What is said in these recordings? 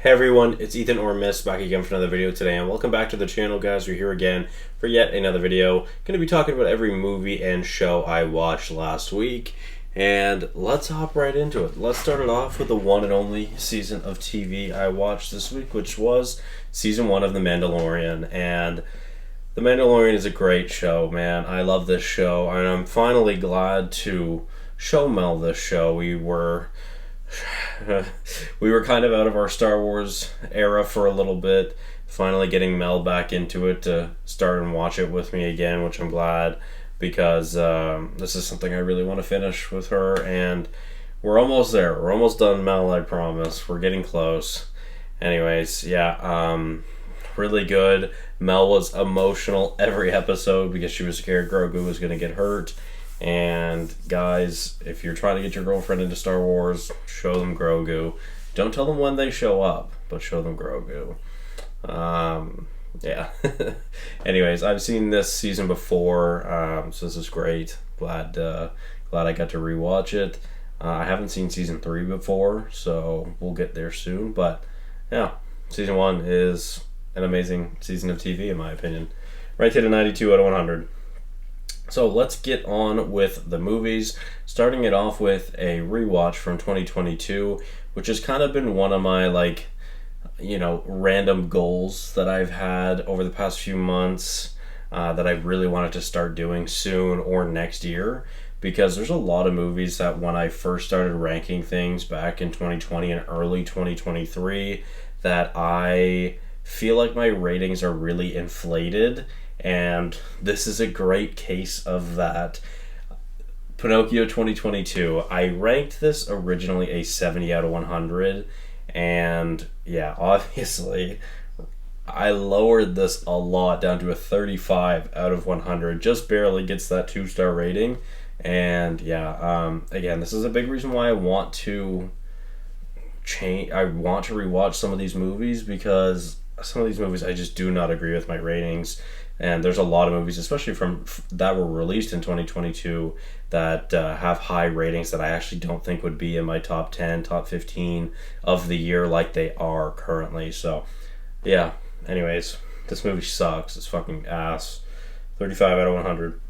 Hey everyone, it's Ethan or Miist back again for another video today, and welcome back to the channel, guys. We're here again for yet another video. Going to be talking about every movie and show I watched last week, and let's hop right into it. Let's start it off with the one and only season of TV I watched this week, which was season 1 of The Mandalorian. And The Mandalorian is a great show, man. I love this show, and I'm finally glad to show Mel this show. We were kind of out of our Star Wars era for a little bit, finally getting Mel back into it to start and watch it with me again, which I'm glad, because this is something I really want to finish with her, and we're almost there. We're almost done, Mel, I promise. We're getting close. Anyways, yeah, really good. Mel was emotional every episode because she was scared Grogu was going to get hurt. And guys, if you're trying to get your girlfriend into Star Wars, show them Grogu. Don't tell them when they show up, but show them Grogu. Yeah. Anyways, I've seen this season before, so this is great. Glad I got to rewatch it. I haven't seen season 3 before, so we'll get there soon. But yeah, season 1 is an amazing season of TV, in my opinion. Rated a 92 out of 100. So let's get on with the movies, starting it off with a rewatch from 2022, which has kind of been one of my, random goals that I've had over the past few months that I really wanted to start doing soon or next year, because there's a lot of movies that when I first started ranking things back in 2020 and early 2023, that I feel like my ratings are really inflated. And this is a great case of that. Pinocchio 2022. I ranked this originally a 70 out of 100. And yeah, obviously, I lowered this a lot down to a 35 out of 100. Just barely gets that 2-star rating. And yeah, again, this is a big reason why I want to change. I want to rewatch some of these movies, because some of these movies I just do not agree with my ratings. And there's a lot of movies, especially from that were released in 2022, that have high ratings that I actually don't think would be in my top 10, top 15 of the year like they are currently. So, yeah. Anyways, this movie sucks. It's fucking ass. 35 out of 100.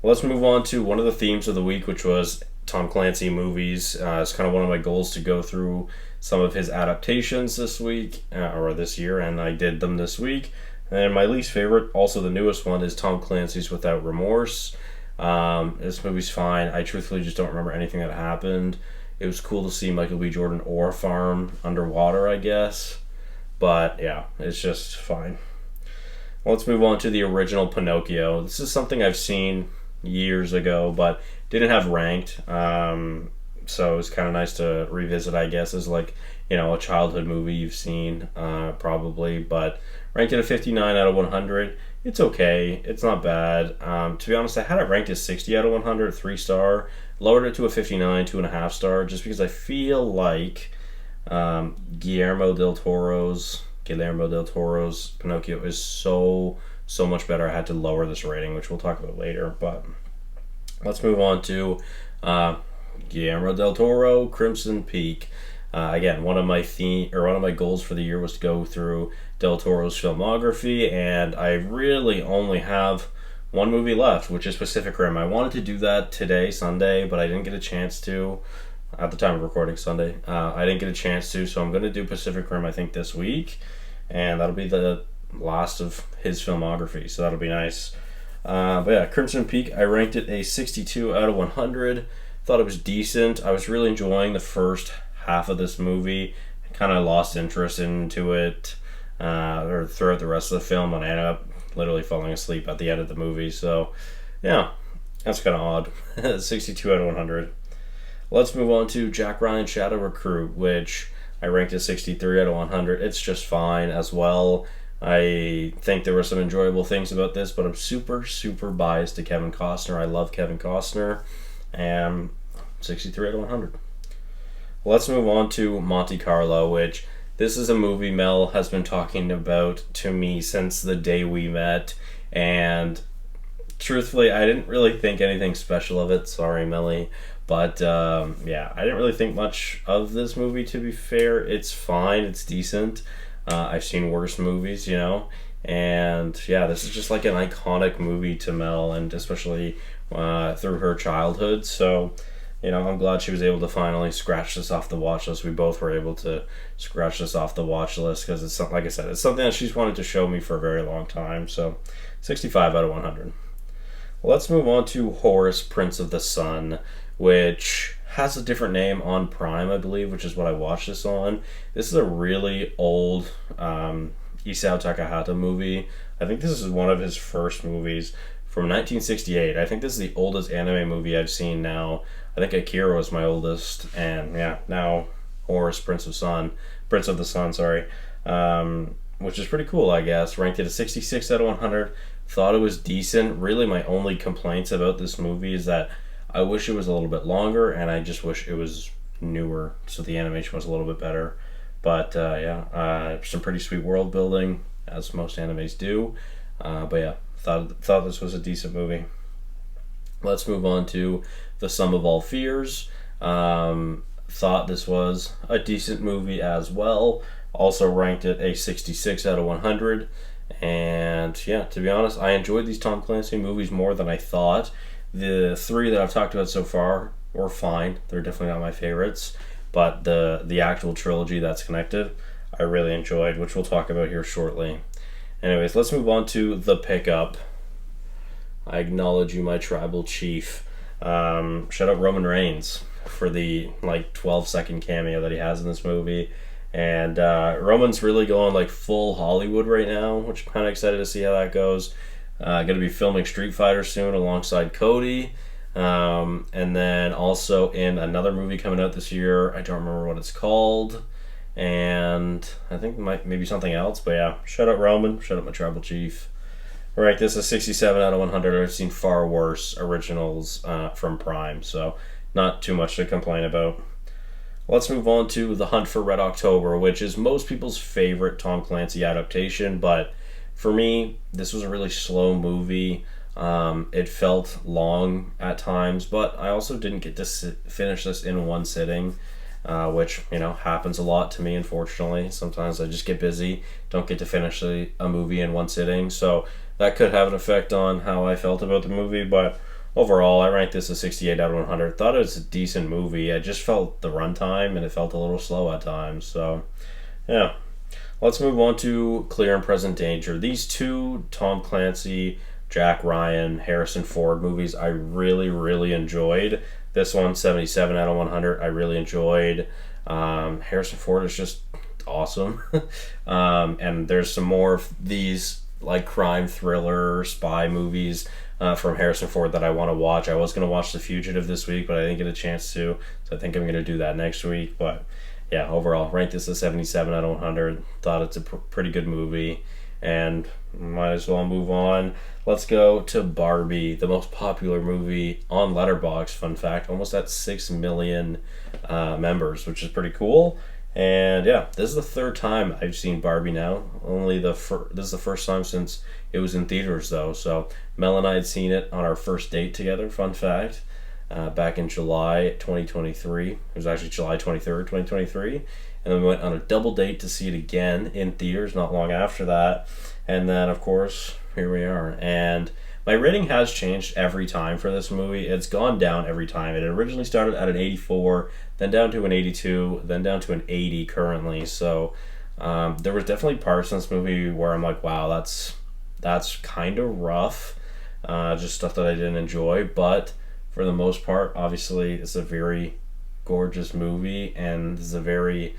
Well, let's move on to one of the themes of the week, which was Tom Clancy movies. It's kind of one of my goals to go through some of his adaptations this week, or this year, and I did them this week. And my least favorite, also the newest one, is Tom Clancy's Without Remorse. This movie's fine. I truthfully just don't remember anything that happened. It was cool to see Michael B. Jordan ore farm underwater, I guess. But yeah, it's just fine. Well, let's move on to the original Pinocchio. This is something I've seen years ago, but didn't have ranked. So it was kind of nice to revisit, I guess, as a childhood movie you've seen, probably. But ranked at a 59 out of 100. It's okay. It's not bad. To be honest, I had it ranked as 60 out of 100, 3-star. Lowered it to a 59, 2.5 star, just because I feel like Guillermo del Toro's Pinocchio is so much better. I had to lower this rating, which we'll talk about later. But let's move on to Guillermo del Toro, Crimson Peak. Again, one of my goals for the year was to go through Del Toro's filmography, and I really only have one movie left, which is Pacific Rim. I wanted to do that today, Sunday, but I didn't get a chance to at the time of recording, Sunday. I didn't get a chance to, so I'm going to do Pacific Rim, I think, this week, and that'll be the last of his filmography, so that'll be nice. But yeah, Crimson Peak, I ranked it a 62 out of 100. Thought it was decent. I was really enjoying the first half of this movie. Kind of lost interest into it or throughout the rest of the film, and I ended up literally falling asleep at the end of the movie. So yeah, that's kind of odd. 62 out of 100. Let's move on to Jack Ryan's Shadow Recruit, which I ranked at 63 out of 100. It's just fine as well. I think there were some enjoyable things about this, but I'm super biased to Kevin Costner. I love Kevin Costner, and 63 out of 100. Let's move on to Monte Carlo, which this is a movie Mel has been talking about to me since the day we met, and truthfully, I didn't really think anything special of it. Sorry, Melly. But yeah, I didn't really think much of this movie, to be fair. It's fine, it's decent. I've seen worse movies, you know. And yeah, this is just like an iconic movie to Mel, and especially through her childhood. So, you know, I'm glad she was able to finally scratch this off the watch list. We both were able to scratch this off the watch list because it's something, like I said, it's something that she's wanted to show me for a very long time. So, 65 out of 100. Let's move on to Horus, Prince of the Sun, which has a different name on Prime, I believe, which is what I watched this on. This is a really old Isao Takahata movie. I think this is one of his first movies from 1968. I think this is the oldest anime movie I've seen now. I think Akira was my oldest, and yeah, now Horus, Prince of the Sun, sorry, which is pretty cool, I guess. Ranked it a 66 out of 100. Thought it was decent. Really, my only complaints about this movie is that I wish it was a little bit longer, and I just wish it was newer, so the animation was a little bit better. But yeah, some pretty sweet world building, as most animes do. But yeah, thought this was a decent movie. Let's move on to The Sum of All Fears. Thought this was a decent movie as well. Also ranked it a 66 out of 100. And yeah, to be honest, I enjoyed these Tom Clancy movies more than I thought. The three that I've talked about so far were fine. They're definitely not my favorites. But the actual trilogy that's connected, I really enjoyed, which we'll talk about here shortly. Anyways, let's move on to The Pickup. I acknowledge you, my tribal chief. Shout out Roman Reigns for the 12-second cameo that he has in this movie. And Roman's really going full Hollywood right now, which I'm kind of excited to see how that goes. Going to be filming Street Fighter soon alongside Cody. And then also in another movie coming out this year. I don't remember what it's called. And I think maybe something else. But yeah, shout out Roman. Shout out my tribal chief. Right, this is 67 out of 100. I've seen far worse originals from Prime. So not too much to complain about. Let's move on to The Hunt for Red October, which is most people's favorite Tom Clancy adaptation, but for me, this was a really slow movie. It felt long at times, but I also didn't get to finish this in one sitting, which, happens a lot to me, unfortunately. Sometimes I just get busy, don't get to finish a movie in one sitting, so that could have an effect on how I felt about the movie, but overall, I ranked this a 68 out of 100. Thought it was a decent movie. I just felt the runtime, and it felt a little slow at times. So, yeah. Let's move on to Clear and Present Danger. These two Tom Clancy, Jack Ryan, Harrison Ford movies I really, really enjoyed. This one, 77 out of 100. I really enjoyed. Harrison Ford is just awesome. And there's some more of these crime thriller spy movies from Harrison Ford that I want to watch. I was going to watch The Fugitive this week, but I didn't get a chance to, so I think I'm going to do that next week. But yeah, overall, ranked this a 77 out of 100. Thought it's a pretty good movie, and might as well move on. Let's go to Barbie, the most popular movie on Letterboxd. Fun fact, almost at 6 million members, which is pretty cool. And yeah, this is the third time I've seen Barbie now. This is the first time since it was in theaters, though. So Mel and I had seen it on our first date together. Fun fact, back in July 2023. It was actually July 23rd, 2023. And then we went on a double date to see it again in theaters not long after that. And then, of course, here we are. And my rating has changed every time for this movie. It's gone down every time. It originally started at an 84, then down to an 82, then down to an 80 currently. So there was definitely parts in this movie where I'm like, wow, that's kind of rough. Just stuff that I didn't enjoy. But for the most part, obviously, it's a very gorgeous movie, and this is a very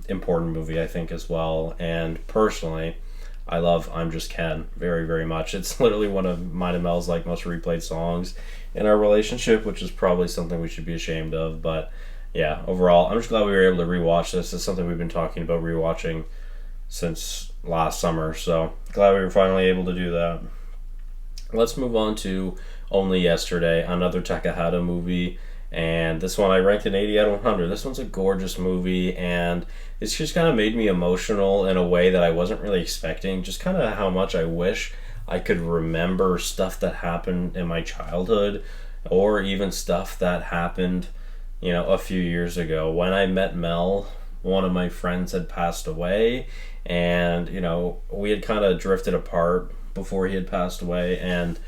important movie, I think, as well. And personally, I love I'm Just Ken very, very much. It's literally one of mine and Mel's most replayed songs in our relationship, which is probably something we should be ashamed of. But yeah, overall, I'm just glad we were able to rewatch this. It's something we've been talking about rewatching since last summer, so glad we were finally able to do that. Let's move on to Only Yesterday, another Takahata movie. And this one I ranked an 80 out of 100. This one's a gorgeous movie, and it's just kind of made me emotional in a way that I wasn't really expecting. Just kind of how much I wish I could remember stuff that happened in my childhood. or even stuff that happened, a few years ago. When I met Mel, one of my friends had passed away, and we had kind of drifted apart before he had passed away, and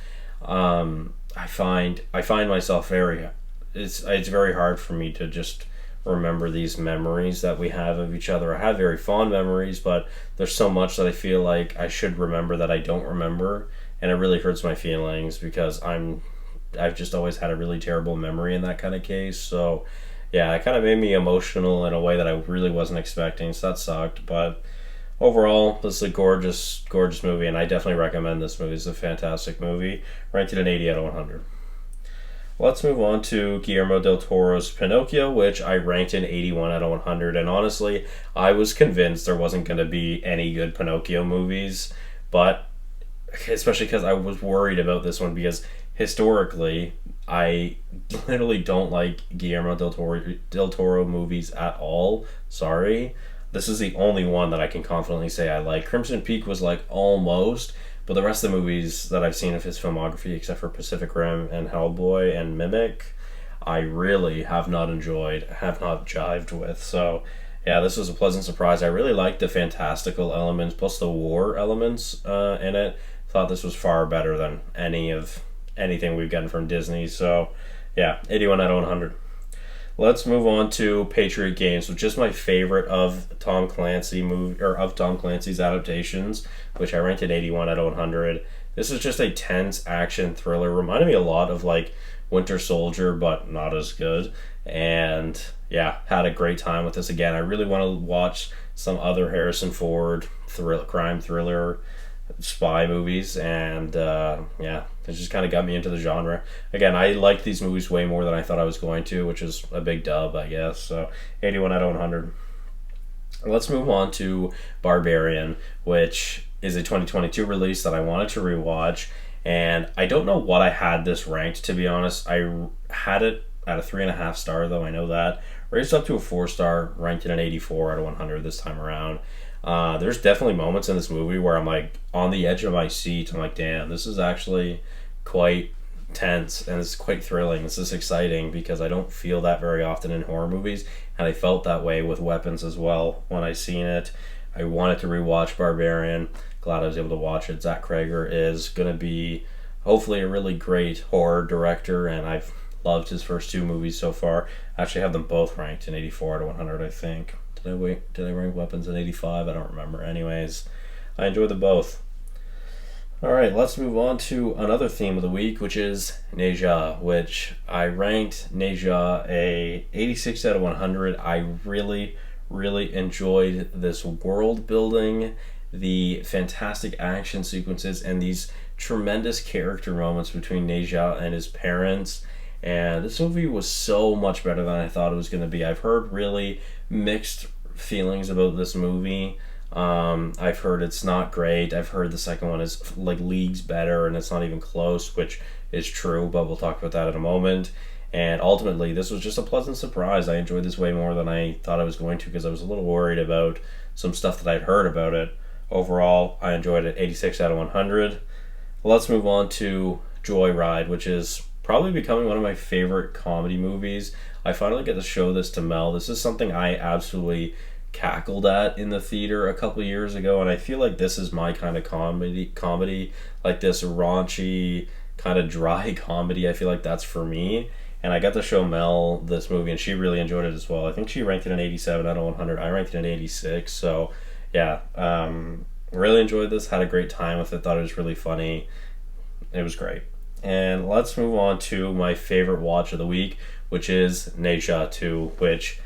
I find myself it's very hard for me to just remember these memories that we have of each other. I have very fond memories, but there's so much that I feel like I should remember that I don't remember, and it really hurts my feelings because I've just always had a really terrible memory in that kind of case. So yeah, it kind of made me emotional in a way that I really wasn't expecting. So that sucked, but overall, this is a gorgeous, gorgeous movie, and I definitely recommend this movie. It's a fantastic movie. Ranked an 80 out of 100. Let's move on to Guillermo del Toro's Pinocchio, which I ranked an 81 out of 100. And honestly, I was convinced there wasn't going to be any good Pinocchio movies, but especially because I was worried about this one because historically, I literally don't like Guillermo del Toro movies at all. Sorry. This is the only one that I can confidently say I like. Crimson Peak was like almost, but the rest of the movies that I've seen of his filmography, except for Pacific Rim and Hellboy and Mimic, I really have not enjoyed, have not jived with. So, yeah, this was a pleasant surprise. I really liked the fantastical elements plus the war elements in it. Thought this was far better than anything we've gotten from Disney. So, yeah, 81 out of 100. Let's move on to Patriot Games, which is my favorite of Tom Clancy's adaptations, which I ranked at 81 out of 100. This is just a tense action thriller. Reminded me a lot of like Winter Soldier, but not as good. And yeah, had a great time with this again. I really want to watch some other Harrison Ford crime thriller spy movies, and yeah, it just kind of got me into the genre. Again, I liked these movies way more than I thought I was going to, which is a big dub, I guess. So 81 out of 100. Let's move on to Barbarian, which is a 2022 release that I wanted to rewatch, and I don't know what I had this ranked, to be honest. I had it at a 3.5 star, though, I know that. Raised up to a 4-star, ranked it an 84 out of 100 this time around. There's definitely moments in this movie where I'm like on the edge of my seat. I'm like, damn, this is actually quite tense and it's quite thrilling. This is exciting because I don't feel that very often in horror movies, and I felt that way with Weapons as well when I seen it. I wanted to rewatch Barbarian. Glad I was able to watch it. Zach Cregger is going to be hopefully a really great horror director, and I've loved his first 2 movies so far. I actually have them both ranked in 84 out of 100, I think. Did I rank Weapons at 85? I don't remember. Anyways, I enjoy them both. Alright, let's move on to another theme of the week, which is Neja, which I ranked Neja a 86 out of 100. I really, really enjoyed this world building, the fantastic action sequences, and these tremendous character moments between Neja and his parents. And this movie was so much better than I thought it was going to be. I've heard really mixed feelings about this movie. I've heard it's not great. I've heard the second one is like leagues better and it's not even close, which is true, but we'll talk about that in a moment. And ultimately, this was just a pleasant surprise. I enjoyed this way more than I thought I was going to because I was a little worried about some stuff that I'd heard about it. Overall, I enjoyed it, 86 out of 100. Let's move on to Joyride, which is probably becoming one of my favorite comedy movies. I finally get to show this to Mel. This is something I absolutely cackled at in the theater a couple years ago, and I feel like this is my kind of comedy, like this raunchy, kind of dry comedy. I feel like that's for me, and I got to show Mel this movie, and she really enjoyed it as well. I think she ranked it an 87 out of 100. I ranked it an 86, so yeah, really enjoyed this, had a great time with it, thought it was really funny. It was great. And let's move on to my favorite watch of the week, which is Neja 2, which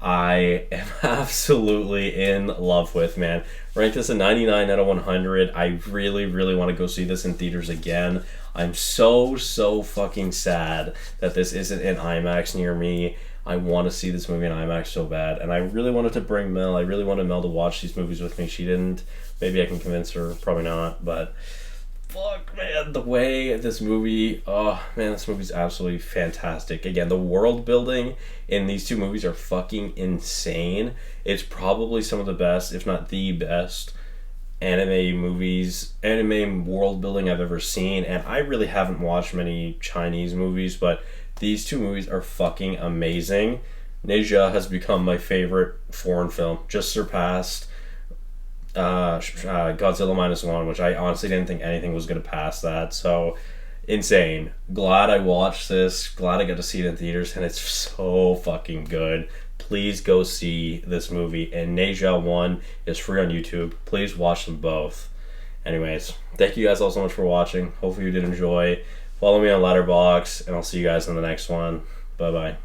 I am absolutely in love with, man. Ranked this a 99 out of 100. I really, really want to go see this in theaters again. I'm so fucking sad that this isn't in IMAX near me. I want to see this movie in IMAX so bad. And I really wanted to bring Mel. I really wanted Mel to watch these movies with me. She didn't. Maybe I can convince her. Probably not. But fuck, man, the way this movie, oh man, this movie's absolutely fantastic. Again, the world building in these 2 movies are fucking insane. It's probably some of the best, if not the best, anime world building I've ever seen. And I really haven't watched many Chinese movies, but these two movies are fucking amazing. Neja has become my favorite foreign film, just surpassed Godzilla minus one, which I honestly didn't think anything was going to pass that. So insane. Glad I watched this. Glad I got to see it in theaters, and it's so fucking good. Please go see this movie. And Neja 1 is free on YouTube. Please watch them both. Anyways, thank you guys all so much for watching. Hopefully you did enjoy. Follow me on Letterboxd, and I'll see you guys in the next one. Bye bye.